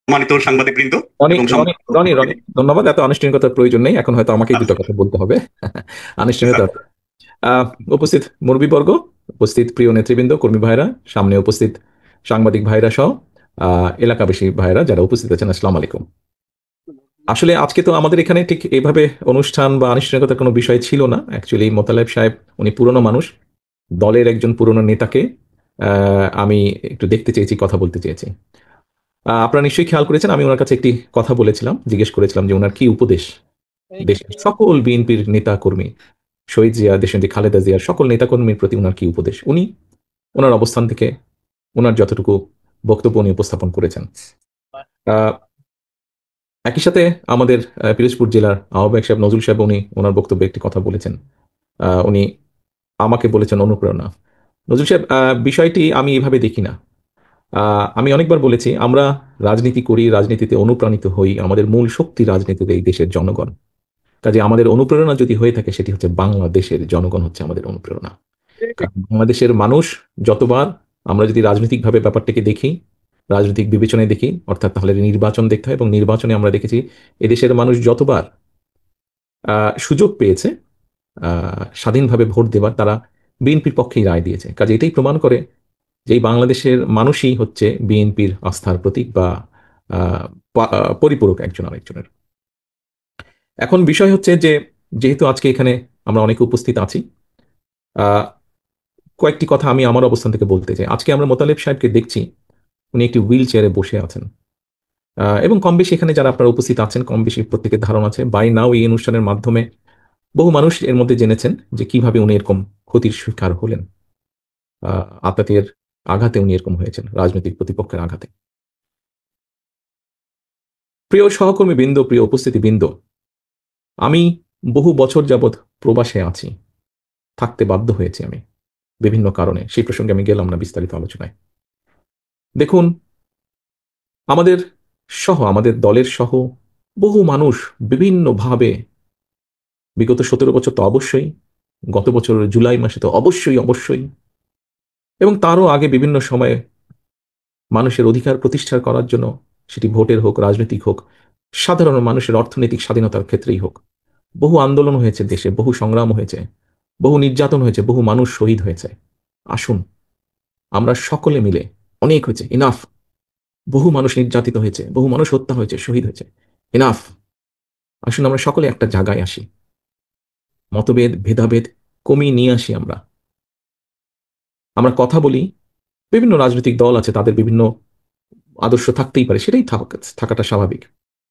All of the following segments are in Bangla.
সম্মানিত সাংবাদিকবৃন্দ রনি এবং রনি রনি রনি ধন্যবাদ। এত আনুষ্ঠানিকতার প্রয়োজন নেই, এখন হয়তো আমাকেই দুটো আচ্ছা, কথা বলতে হবে। আনুষ্ঠানিকতা। স্যার। আহ, উপস্থিত মুরব্বীবর্গ, উপস্থিত প্রিয় নেতৃবৃন্দ, কর্মী ভাইরা, সামনে উপস্থিত সাংবাদিক ভাইরা সহ এলাকাবাসী ভাইরা যারা উপস্থিত আছেন, আসসালামু আলাইকুম। আসলে আজকে তো আমাদের এখানে ঠিক এইভাবে অনুষ্ঠান বা আনুষ্ঠানিকতার কোনো বিষয় ছিল না। অ্যাকচুয়ালি মোতালেব সাহেব উনি পুরনো মানুষ, দলের একজন পুরনো নেতাকে আমি একটু দেখতে চেয়েছি, কথা বলতে চেয়েছি। আপনারা নিশ্চয়ই খেয়াল করেছেন, আমি ওনার কাছে একটি কথা বলেছিলাম, জিজ্ঞেস করেছিলাম যে ওনার কি উপদেশ দেশের সকল বিএনপির নেতা কর্মী, শহীদ জিয়া, দেশনেত্রী খালেদা জিয়ার সকল নেতাকর্মীর প্রতি ওনার কি উপদেশ। উনি ওনার অবস্থান থেকে ওনার যতটুকু বক্তব্য উনি উপস্থাপন করেছেন। আহ, একই সাথে আমাদের পিরোজপুর জেলার আহ্বায়ক সাহেব নজরুল সাহেব, উনি ওনার বক্তব্যে একটি কথা বলেছেন। উনি আমাকে বলেছেন অনুপ্রেরণা। নজরুল সাহেব, বিষয়টি আমি এভাবে দেখি না। আমি অনেকবার বলেছি, আমরা রাজনীতি করি, রাজনীতিতে অনুপ্রাণিত হই, আমাদের মূল শক্তি রাজনীতিতে এই দেশের জনগণ। কাজে আমাদের অনুপ্রেরণা যদি হয়ে থাকে, সেটি হচ্ছে বাংলাদেশের জনগণ হচ্ছে আমাদের অনুপ্রেরণা। কারণ বাংলাদেশের মানুষ যতবার, আমরা যদি রাজনৈতিকভাবে ব্যাপারটাকে দেখি, রাজনৈতিক বিবেচনায় দেখি, অর্থাৎ তাহলে নির্বাচন দেখতে হয়, এবং নির্বাচনে আমরা দেখেছি এদেশের মানুষ যতবার সুযোগ পেয়েছে স্বাধীনভাবে ভোট দেবার, তারা বিএনপির পক্ষেই রায় দিয়েছে। কাজে এটাই প্রমাণ করে যে এই বাংলাদেশের মানুষই হচ্ছে বিএনপির আস্থার প্রতীক বা আহ, পরিপূরক একজন আরেকজনের। এখন বিষয় হচ্ছে যে, যেহেতু আজকে এখানে আমরা অনেকে উপস্থিত আছি, আহ, কয়েকটি কথা আমি আমার অবস্থান থেকে বলতে চাই। আজকে আমরা মোতালেব সাহেবকে দেখছি, উনি একটি হুইল চেয়ারে বসে আছেন। এবং কম বেশি এখানে যারা আপনারা উপস্থিত আছেন, কম বেশি প্রত্যেকের ধারণা আছে, বাই নাও এই অনুষ্ঠানের মাধ্যমে বহু মানুষ এর মধ্যে জেনেছেন যে কিভাবে উনি এরকম ক্ষতির শিকার হলেন। আতাতের আঘাতে উনি এরকম হয়েছেন, রাজনৈতিক প্রতিপক্ষের আঘাতে। প্রিয় সহকর্মী বৃন্দ, প্রিয় উপস্থিতি বৃন্দ, আমি বহু বছর যাবৎ প্রবাসে আছি, থাকতে বাধ্য হয়েছি আমি বিভিন্ন কারণে, সেই প্রসঙ্গে আমি গেলাম না বিস্তারিত আলোচনায়। দেখুন, আমাদের আমাদের দলের সহ বহু মানুষ বিভিন্নভাবে, বিগত 17 বছর তো অবশ্যই, গত বছর জুলাই মাসে তো অবশ্যই অবশ্যই, এবং তারও আগে বিভিন্ন সময়ে মানুষের অধিকার প্রতিষ্ঠা করার জন্য, সেটি ভোটের হোক, রাজনৈতিক হোক, সাধারণ মানুষের অর্থনৈতিক স্বাধীনতার ক্ষেত্রেই হোক, বহু আন্দোলন হয়েছে দেশে, বহু সংগ্রাম হয়েছে, বহু নির্যাতন হয়েছে, বহু মানুষ শহীদ হয়েছে। আসুন আমরা সকলে মিলে, অনেক হয়েছে, ইনাফ। বহু মানুষ নির্যাতিত হয়েছে, বহু মানুষ হত্যা হয়েছে, শহীদ হয়েছে, ইনাফ। আসুন আমরা সকলে একটা জায়গায় আসি, মতভেদ ভেদাভেদ কমিয়ে নিয়ে আসি। আমরা আমরা কথা বলি। বিভিন্ন রাজনৈতিক দল আছে, তাদের বিভিন্ন আদর্শ থাকতেই পারে, সেটাই থাকাটা স্বাভাবিক।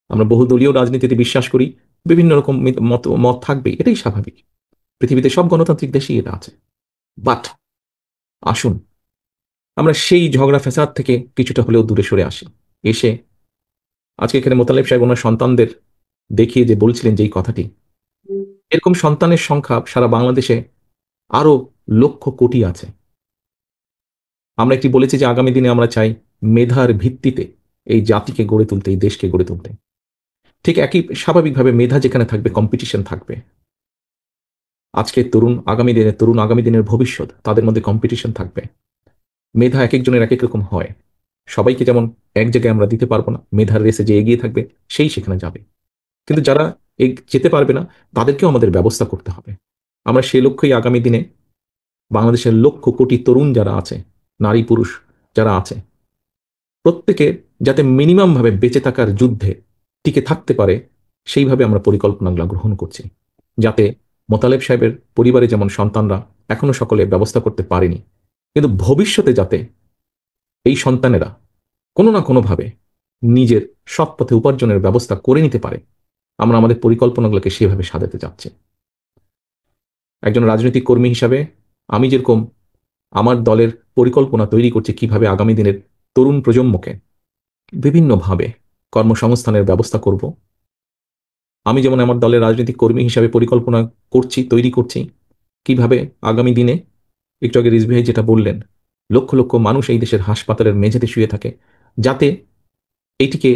আমরা বহুদলীয় রাজনীতিতে বিশ্বাস করি, বিভিন্ন রকম মত মত থাকবে, এটাই স্বাভাবিক। পৃথিবীতে সব গণতান্ত্রিক দেশেই এটা আছে। বাট আসুন আমরা সেই ঝগড়া ফ্যাসাদ থেকে কিছুটা হলেও দূরে সরে আসি। এসে আজকে এখানে মোতালেব সাহেব ওনার সন্তানদের দেখিয়ে যে বলছিলেন যেই কথাটি, এরকম সন্তানের সংখ্যা সারা বাংলাদেশে আরো লক্ষ কোটি আছে। আমরা একটি বলেছি যে আগামী দিনে আমরা চাই মেধার ভিত্তিতে এই জাতিকে গড়ে তুলতে, এই দেশকে গড়ে তুলতে। ঠিক একই স্বাভাবিকভাবে মেধা যেখানে থাকবে, কম্পিটিশন থাকবে। আজকের তরুণ আগামী দিনের তরুণ, আগামী দিনের ভবিষ্যৎ, তাদের মধ্যে কম্পিটিশন থাকবে। মেধা এক একজনের এক এক রকম হয়। সবাইকে যেমন এক জায়গায় আমরা দিতে পারবো না, মেধার রেসে যে এগিয়ে থাকবে সেই সেখানে যাবে। কিন্তু যারা যেতে পারবে না, তাদেরকেও আমাদের ব্যবস্থা করতে হবে। আমরা সেই লক্ষ্যেই আগামী দিনে বাংলাদেশের লক্ষ কোটি তরুণ যারা আছে, নারী পুরুষ যারা আছে, প্রত্যেকে যাতে মিনিমাম ভাবে বেঁচে থাকার যুদ্ধে টিকে থাকতে পারে, সেইভাবে আমরা পরিকল্পনাগুলো গ্রহণ করছি। যাতে মোতালেব সাহেবের পরিবারে যেমন সন্তানরা এখনো সকলে ব্যবস্থা করতে পারেনি, কিন্তু ভবিষ্যতে যাতে এই সন্তানেরা কোনো না কোনোভাবে নিজের সৎ পথে উপার্জনের ব্যবস্থা করে নিতে পারে, আমরা আমাদের পরিকল্পনাগুলোকে সেভাবে সাজাতে যাচ্ছি। একজন রাজনৈতিক কর্মী হিসাবে আমি যেরকম আমার দলের পরিকল্পনা তৈরি করছি, কিভাবে আগামী দিনের তরুণ প্রজন্মকে বিভিন্নভাবে কর্মসংস্থানের ব্যবস্থা করব, আমি যেমন আমার দলের রাজনৈতিক কর্মী হিসাবে পরিকল্পনা করছি, তৈরি করছি, কিভাবে আগামী দিনে, একটু আগে রিজভী ভাই যেটা বললেন, লক্ষ লক্ষ মানুষ এই দেশের হাসপাতালের মেঝেতে শুয়ে থাকে, যাতে এইটিকে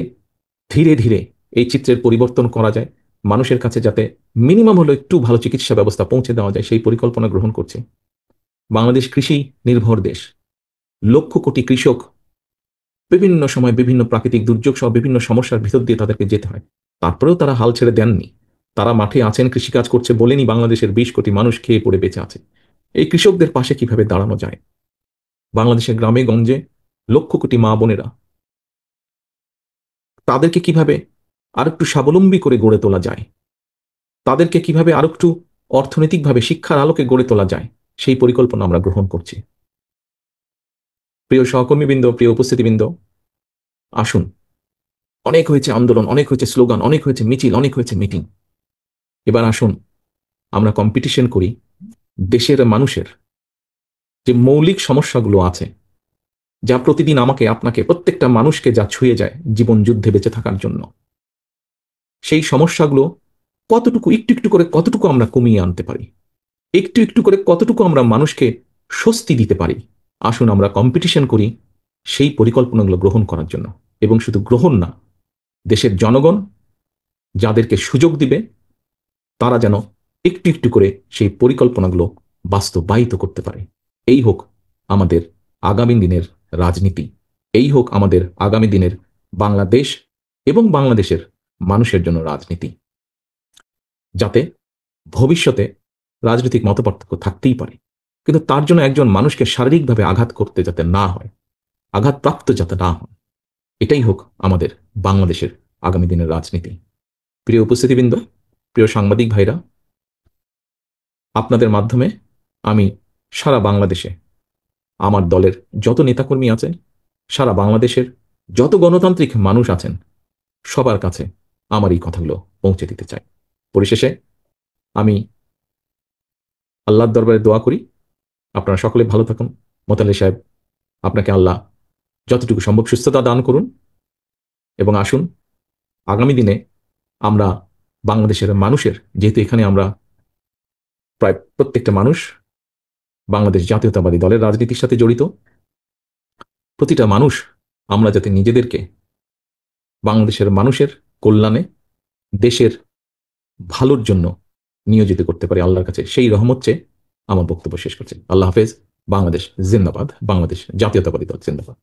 ধীরে ধীরে এই চিত্রের পরিবর্তন করা যায়, মানুষের কাছে যাতে মিনিমাম হলো একটু ভালো চিকিৎসা ব্যবস্থা পৌঁছে দেওয়া যায়, সেই পরিকল্পনা গ্রহণ করছি। বাংলাদেশ কৃষি নির্ভর দেশ, লক্ষ কোটি কৃষক বিভিন্ন সময় বিভিন্ন প্রাকৃতিক দুর্যোগ সহ বিভিন্ন সমস্যার ভিতর দিয়ে তাদেরকে যেতে হয়। তারপরেও তারা হাল ছেড়ে দেননি। তারা মাঠে আছেন, কৃষিকাজ করছে বলেনি বাংলাদেশের 20 কোটি মানুষ খেয়ে পড়ে বেঁচে আছে। এই কৃষকদের পাশে কিভাবে দাঁড়ানো যায়? বাংলাদেশের গ্রামে গঞ্জে লক্ষ কোটি মা বোনেরা, তাদেরকে কিভাবে আরেকটু স্বাবলম্বী করে গড়ে তোলা যায়, তাদেরকে কিভাবে আরেকটু অর্থনৈতিকভাবে শিক্ষার আলোকে গড়ে তোলা যায়, সেই পরিকল্পনা আমরা গ্রহণ করছি। প্রিয় সহকর্মীবৃন্দ, প্রিয় উপস্থিতিবৃন্দ, আসুন, অনেক হয়েছে আন্দোলন, অনেক হয়েছে স্লোগান, অনেক হয়েছে মিছিল, অনেক হয়েছে মিটিং। এবার আসুন আমরা কম্পিটিশন করি দেশের মানুষের যে মৌলিক সমস্যাগুলো আছে, যা প্রতিদিন আমাকে, আপনাকে, প্রত্যেকটা মানুষকে যা ছুঁয়ে যায় জীবন যুদ্ধে বেঁচে থাকার জন্য, সেই সমস্যাগুলো কতটুকু একটু একটু করে কতটুকু আমরা কমিয়ে আনতে পারি, একটু একটু করে কতটুকু আমরা মানুষকে স্বস্তি দিতে পারি। আসুন আমরা কম্পিটিশন করি সেই পরিকল্পনাগুলো গ্রহণ করার জন্য। এবং শুধু গ্রহণ না, দেশের জনগণ যাদেরকে সুযোগ দিবে তারা যেন একটু একটু করে সেই পরিকল্পনাগুলো বাস্তবায়িত করতে পারে। এই হোক আমাদের আগামী দিনের রাজনীতি, এই হোক আমাদের আগামী দিনের বাংলাদেশ এবং বাংলাদেশের মানুষের জন্য রাজনীতি। যাতে ভবিষ্যতে রাজনৈতিক মতপার্থক্য থাকতেই পারে, কিন্তু তার জন্য একজন মানুষকে শারীরিকভাবে আঘাত করতে যাতে না হয়, আঘাতপ্রাপ্ত যাতে না হয়, এটাই হোক আমাদের বাংলাদেশের আগামী দিনের রাজনীতি। প্রিয় উপস্থিতিবৃন্দ, প্রিয় সাংবাদিক ভাইরা, আপনাদের মাধ্যমে আমি সারা বাংলাদেশে আমার দলের যত নেতাকর্মী আছেন, সারা বাংলাদেশের যত গণতান্ত্রিক মানুষ আছেন, সবার কাছে আমার এই কথাগুলো পৌঁছে দিতে চাই। পরিশেষে আমি আল্লাহর দরবারে দোয়া করি আপনারা সকলে ভালো থাকুন। মোতালে সাহেব, আপনাকে আল্লাহ যতটুকু সম্ভব সুস্থতা দান করুন। এবং আসুন আগামী দিনে আমরা বাংলাদেশের মানুষের, যেহেতু এখানে আমরা প্রায় প্রত্যেকটা মানুষ বাংলাদেশ জাতীয়তাবাদী দলের রাজনীতির সাথে জড়িত, প্রতিটা মানুষ আমরা যাতে নিজেদেরকে বাংলাদেশের মানুষের কল্যাণে, দেশের ভালোর জন্য নিয়োজিত করতে পারি আল্লাহর কাছে, সেই রহমত চেয়ে আমার বক্তব্য শেষ করছি। আল্লাহ হাফেজ। বাংলাদেশ জিন্দাবাদ। বাংলাদেশ জাতীয়তাবাদী দল জিন্দাবাদ।